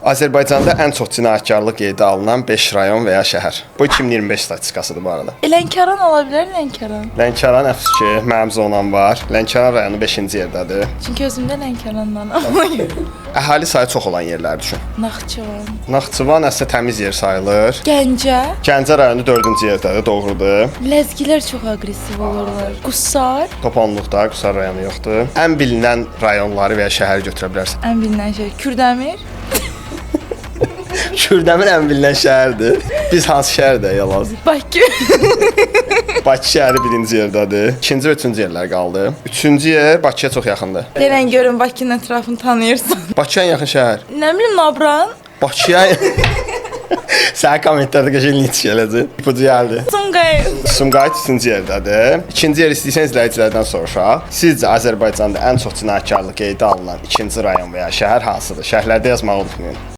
Azərbaycanda ən çox cinayətkarlıq qeydə alınan 5 rayon və ya şəhər. Bu 2025 statistikasıdır bu arada. Lənkəran ola bilər, Lənkəran. Lənkəran əfsus ki, mənim zonam var. Lənkəran rayonu 5-ci yerdədir. Çünki özümdə Lənkərandan. Əhali sayı çox olan yerlər düşün. Naxçıvan. Naxçıvan əslində təmiz yer sayılır. Gəncə. Gəncə rayonu 4-cü yerdədir, doğrudur. Ləzgilər çox aqressiv olurlar. Qusar. Topanlıqda Qusar rayonu yoxdur. Ən bilinən rayonları və ya şəhəri götürə bilərsən. Ən bilinən şey Kürdəmir. Kürdəmir ən bilinən şəhərdir. Biz hansı şəhərdə yalan? Bakı. Bakı şəhəri 1-ci yerdədir. 2-ci və 3-cü yerlər qaldı. 3-cü yer Bakıya çox yaxındır. Denən görün Bakının ətrafını tanıyırsan. Bakıya ən yaxın şəhər. Nə bilim Nabran. Bakıya Sənin kommentlərdə qəşəng linç gələcək. İpucu gəldi. Sumqayıt. Sumqayıt 3-cü yerdədir. 2-ci yer istəyirsən izləyicilərdən soruşaq. Sizcə Azərbaycanda ən çox cinayətkarlıq qeydə alınan 2-ci rayon və ya şəhər hansıdır? Şəhərlərdə yazmağı unutmayın.